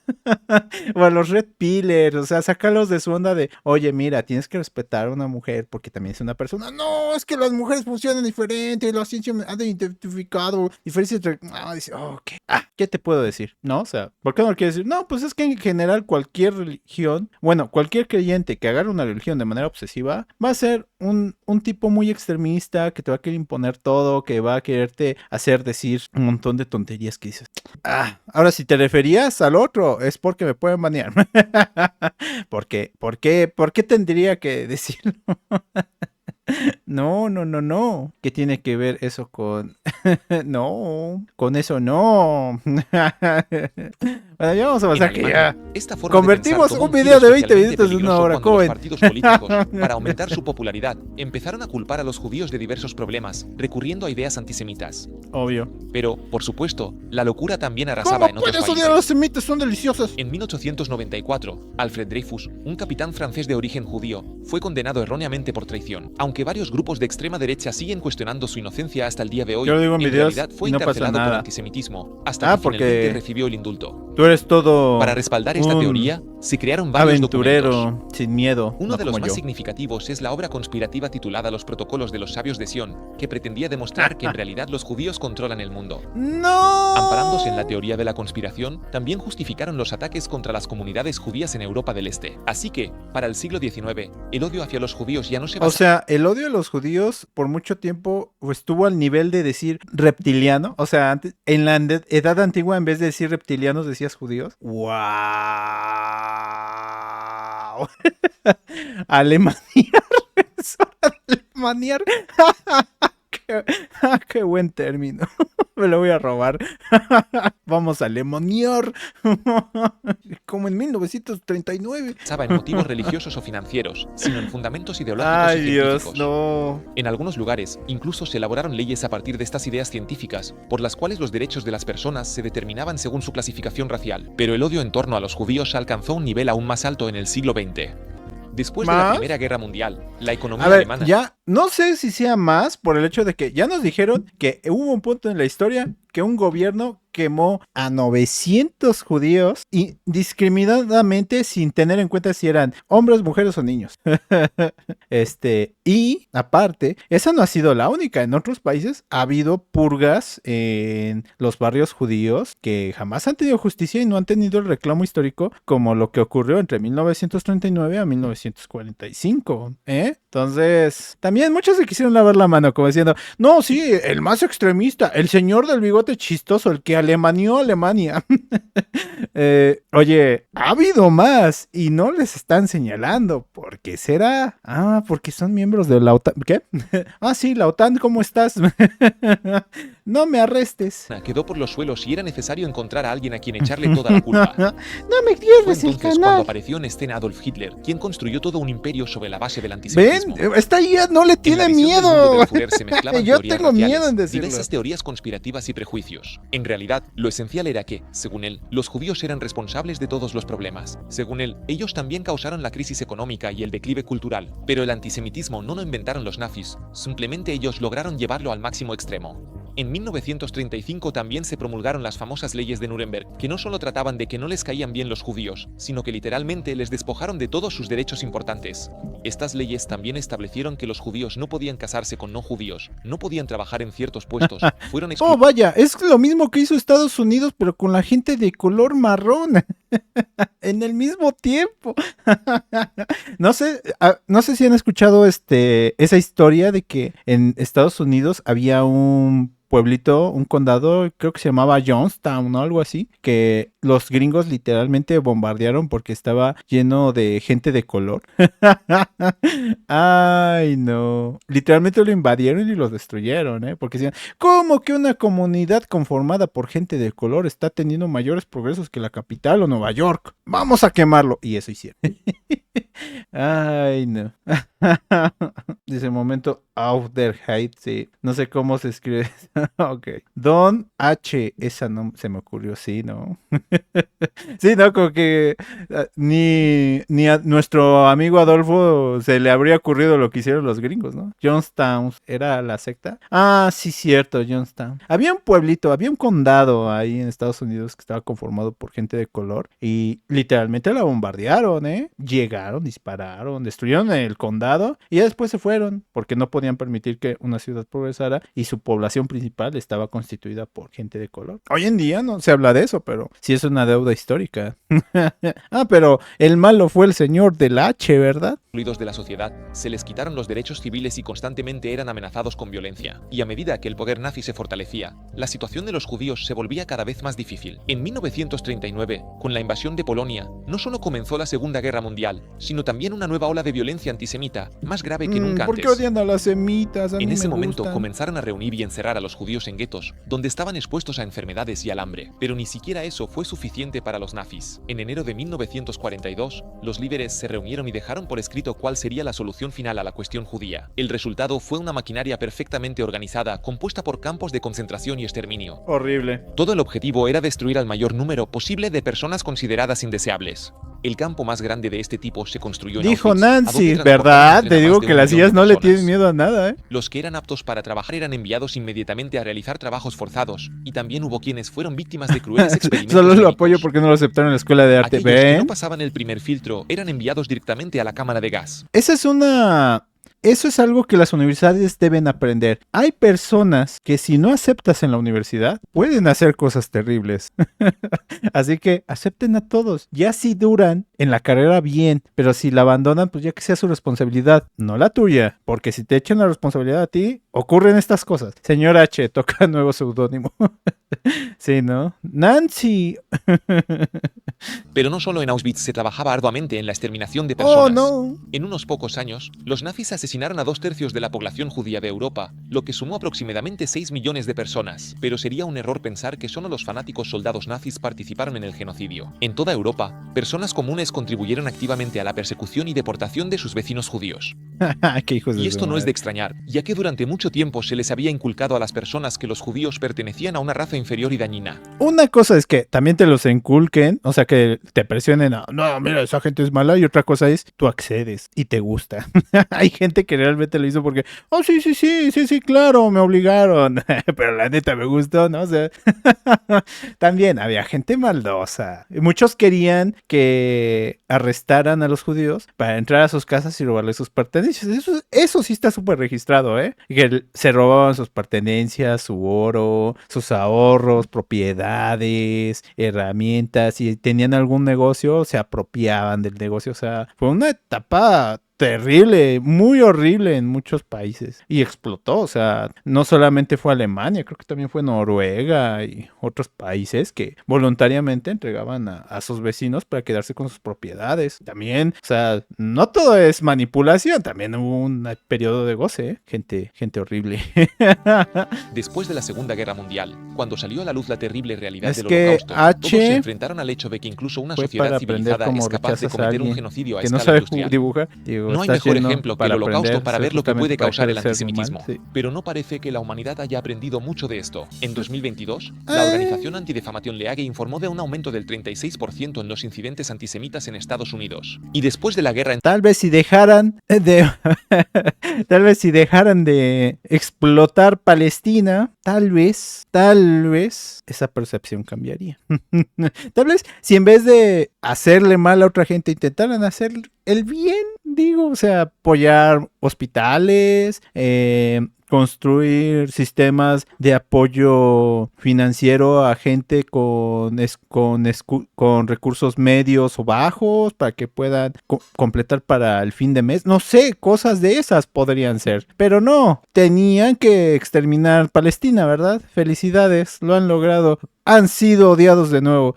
o a los Red Pillars, o sea, sacarlos de su onda de, oye, mira, tienes que respetar a una mujer porque también es una persona, no, es que las mujeres funcionan diferente, la ciencia me ha identificado diferencias entre... dice, ok. ¿Qué te puedo decir? ¿No? O sea, ¿por qué no lo quieres decir? No, pues es que en general cualquier religión, bueno, cualquier creyente que agarre una religión de manera obsesiva, va a ser un tipo muy extremista que te va a querer imponer todo, que va a quererte hacer decir un montón de tonterías que dices. Ahora si te referías al otro, es porque me pueden banear. ¿Por qué? ¿Por qué tendría que decirlo? No. ¿Qué tiene que ver eso con...? No, con eso no. Bueno, ya vamos a pasar que ya... Esta forma Convertimos de pensar un video de 20 minutos en una hora. Cuando los partidos políticos, para aumentar su popularidad, empezaron a culpar a los judíos de diversos problemas, recurriendo a ideas antisemitas. Obvio. Pero, por supuesto, la locura también arrasaba en otros países. ¿Cómo puedes odiar a los semitas? Son deliciosos. En 1894, Alfred Dreyfus, un capitán francés de origen judío, fue condenado erróneamente por traición. Aunque varios grupos de extrema derecha siguen cuestionando su inocencia hasta el día de hoy, yo lo digo en videos realidad fue y no pasa encarcelado por nada. antisemitismo, hasta que finalmente recibió el indulto. Tú eres todo... Para respaldar esta teoría, se crearon varios documentos. Aventurero, sin miedo. Uno de los más yo. significativos es la obra conspirativa titulada Los Protocolos de los Sabios de Sion, que pretendía demostrar que en realidad los judíos controlan el mundo. ¡No! Amparándose en la teoría de la conspiración, también justificaron los ataques contra las comunidades judías en Europa del Este. Así que, para el siglo XIX, el odio hacia los judíos ya no se basa... O sea, el odio a los judíos por mucho tiempo estuvo al nivel de decir reptiliano. O sea, antes, en la edad antigua, en vez de decir reptilianos, decías judíos. ¡Wow! Alemania. Alemaniar. Qué buen término. Me lo voy a robar. Vamos a lemoniar. Como en 1939. Basaba en motivos religiosos o financieros, sino en fundamentos ideológicos Ay, y Dios, científicos. no. En algunos lugares, incluso se elaboraron leyes a partir de estas ideas científicas, por las cuales los derechos de las personas se determinaban según su clasificación racial. Pero el odio en torno a los judíos alcanzó un nivel aún más alto en el siglo XX. Después de la ¿Más? Primera Guerra Mundial, la economía A ver, alemana... ya no sé si sea más por el hecho de que ya nos dijeron que hubo un punto en la historia que un gobierno quemó a 900 judíos indiscriminadamente sin tener en cuenta si eran hombres, mujeres o niños. Y aparte, esa no ha sido la única. En otros países ha habido purgas en los barrios judíos que jamás han tenido justicia y no han tenido el reclamo histórico como lo que ocurrió entre 1939 a 1945. Entonces, también muchos se quisieron lavar la mano como diciendo, no, sí, el más extremista, el señor del bigote chistoso, el que alemanió a Alemania. Oye, ha habido más y no les están señalando. ¿Por qué será? Ah, porque son miembros de la OTAN. ¿Qué? Ah, sí, la OTAN, ¿cómo estás? No me arrestes. quedó por los suelos y era necesario encontrar a alguien a quien echarle toda la culpa. No me Fue pierdes el entonces cuando canal. apareció en escena Adolf Hitler, quien construyó todo un imperio sobre la base del Ven, antisemitismo. esta IA no le En la tiene visión del mundo miedo. del Führer se mezclaban Yo teorías tengo raciales, miedo en decirlo. diversas teorías conspirativas y prejuicios. En realidad, lo esencial era que, según él, los judíos eran responsables de todos los problemas. Según él, ellos también causaron la crisis económica y el declive cultural. Pero el antisemitismo no lo inventaron los nazis, simplemente ellos lograron llevarlo al máximo extremo. En 1935 también se promulgaron las famosas leyes de Nuremberg, que no solo trataban de que no les caían bien los judíos, sino que literalmente les despojaron de todos sus derechos importantes. Estas leyes también establecieron que los judíos no podían casarse con no judíos, no podían trabajar en ciertos puestos, fueron Oh, excluidos vaya, es lo mismo que hizo Estados Unidos, pero con la gente de color marrón. En el mismo tiempo. No sé si han escuchado esa historia de que en Estados Unidos había un pueblito, un condado, creo que se llamaba Johnstown o algo así, que los gringos literalmente bombardearon porque estaba lleno de gente de color. Ay, no. Literalmente lo invadieron y lo destruyeron, ¿eh? Porque decían, ¿cómo que una comunidad conformada por gente de color está teniendo mayores progresos que la capital o Nueva York? Vamos a quemarlo. Y eso hicieron. Ay, no. Dice momento out there hate, sí. No sé cómo se escribe. Ok. Don H, esa no se me ocurrió, sí, ¿no? Sí, ¿no? Como que ni a nuestro amigo Adolfo se le habría ocurrido lo que hicieron los gringos, ¿no? Johnstown, ¿era la secta? Ah, sí, cierto, Johnstown. Había un pueblito, había un condado ahí en Estados Unidos que estaba conformado por gente de color y literalmente la bombardearon, ¿eh? Llegaron, dispararon, destruyeron el condado y ya después se fueron porque no podían permitir que una ciudad progresara y su población principal estaba constituida por gente de color. Hoy en día no se habla de eso, pero sí es una deuda histórica. Ah, pero el malo fue el señor del H, ¿verdad? de la sociedad, se les quitaron los derechos civiles y constantemente eran amenazados con violencia. Y a medida que el poder nazi se fortalecía, la situación de los judíos se volvía cada vez más difícil. En 1939, con la invasión de Polonia, no solo comenzó la Segunda Guerra Mundial, sino también una nueva ola de violencia antisemita, más grave que nunca ¿Por antes. qué odian a las semitas? A mí En ese me momento gustan. comenzaron a reunir y encerrar a los judíos en guetos, donde estaban expuestos a enfermedades y al hambre. Pero ni siquiera eso fue suficiente para los nazis. En enero de 1942, los líderes se reunieron y dejaron por escrito cuál sería la solución final a la cuestión judía. El resultado fue una maquinaria perfectamente organizada, compuesta por campos de concentración y exterminio. Horrible. Todo el objetivo era destruir al mayor número posible de personas consideradas indeseables. El campo más grande de este tipo se construyó en Dijo Auschwitz, a Nancy, donde transportaron ¿verdad? entre Te más digo de que 1 las millón IAs de no le personas. tienen miedo a nada, ¿eh? Los que eran aptos para trabajar eran enviados inmediatamente a realizar trabajos forzados, y también hubo quienes fueron víctimas de crueles experimentos Solo lo médicos. apoyo porque no lo aceptaron en la escuela de arte. Aquellos que no ¿Ven? pasaban el primer filtro eran enviados directamente a la cámara de gas. Eso es algo que las universidades deben aprender. Hay personas que si no aceptas en la universidad, pueden hacer cosas terribles. Así que acepten a todos. Ya si duran en la carrera bien, pero si la abandonan, pues ya que sea su responsabilidad, no la tuya. Porque si te echan la responsabilidad a ti, ocurren estas cosas. Señor H, toca nuevo seudónimo. Sí, ¿no? Nancy. Pero no solo en Auschwitz se trabajaba arduamente en la exterminación de ¡Oh, personas. no! En unos pocos años, los nazis asesinaron a 2/3 de la población judía de Europa, lo que sumó aproximadamente 6 millones de personas. Pero sería un error pensar que solo los fanáticos soldados nazis participaron en el genocidio. En toda Europa, personas comunes contribuyeron activamente a la persecución y deportación de sus vecinos judíos. ¡Qué hijos de Y su esto no es madre! de extrañar, ya que durante mucho tiempo se les había inculcado a las personas que los judíos pertenecían a una raza inferior y dañina. Una cosa es que también te los inculquen, o sea, que te presionen a, no, mira, esa gente es mala, y otra cosa es, tú accedes y te gusta. Hay gente que realmente lo hizo porque, oh, sí, sí, sí, sí, sí, claro, me obligaron, pero la neta me gustó, ¿no? O sea, también había gente maldosa. Muchos querían que arrestaran a los judíos para entrar a sus casas y robarles sus pertenencias. Eso sí está súper registrado, ¿eh? Que se robaban sus pertenencias, su oro, sus ahorros, propiedades, herramientas. Si tenían algún negocio, se apropiaban del negocio. O sea, fue una etapa terrible, muy horrible en muchos países. Y explotó, o sea, no solamente fue Alemania, creo que también fue Noruega y otros países que voluntariamente entregaban a sus vecinos para quedarse con sus propiedades. También, o sea, no todo es manipulación, también hubo un periodo de goce, ¿eh? Gente horrible. Después de la Segunda Guerra Mundial, cuando salió a la luz la terrible realidad Es del que Holocausto, todos se H enfrentaron al hecho de que incluso una fue sociedad para aprender civilizada cómo es capaz de rechazas a cometer un alguien genocidio a que no escala sabe industrial. dibujar. Digo, No hay estás mejor yendo ejemplo que para el Holocausto aprender para ver lo que puede justamente para causar el dejar de ser humano, antisemitismo. sí. Pero no parece que la humanidad haya aprendido mucho de esto. En 2022, la organización antidefamación League informó de un aumento del 36% en los incidentes antisemitas en Estados Unidos. Y después de la guerra Tal vez si dejaran de tal vez si dejaran de explotar Palestina, tal vez esa percepción cambiaría. Tal vez si en vez de hacerle mal a otra gente intentaran hacer el bien, digo, o sea, apoyar hospitales, construir sistemas de apoyo financiero a gente con recursos medios o bajos para que puedan completar para el fin de mes. No sé, cosas de esas podrían ser. Pero no, tenían que exterminar Palestina, ¿verdad? Felicidades, lo han logrado. Han sido odiados de nuevo.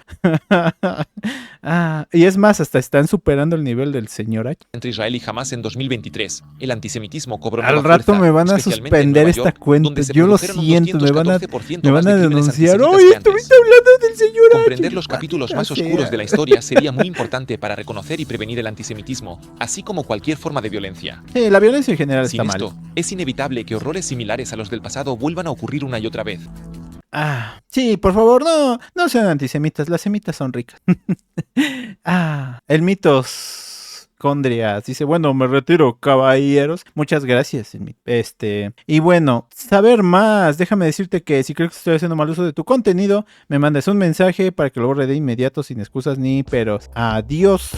Y es más, hasta están superando el nivel del señor H. entre Israel y Hamas en 2023, el antisemitismo cobró Al nueva rato fuerza, me van a especialmente en suspender Nueva esta York, cuenta. donde se Yo lo produjeron un siento, me van a 214% denunciar. más de crímenes ¡Oye, antisemitas que estuviste antes. hablando del señor H! Comprender los capítulos más oscuros de la historia sería muy importante para reconocer y prevenir el antisemitismo, así como cualquier forma de violencia. Sí, la violencia en general Sin está esto, mal. es inevitable que horrores similares a los del pasado vuelvan a ocurrir una y otra vez. Sí, por favor, no sean antisemitas, las semitas son ricas. El mitos Condrias dice, bueno, me retiro, caballeros. Muchas gracias. Y bueno, saber más, déjame decirte que si crees que estoy haciendo mal uso de tu contenido, me mandes un mensaje para que lo borre de inmediato sin excusas ni peros. Adiós.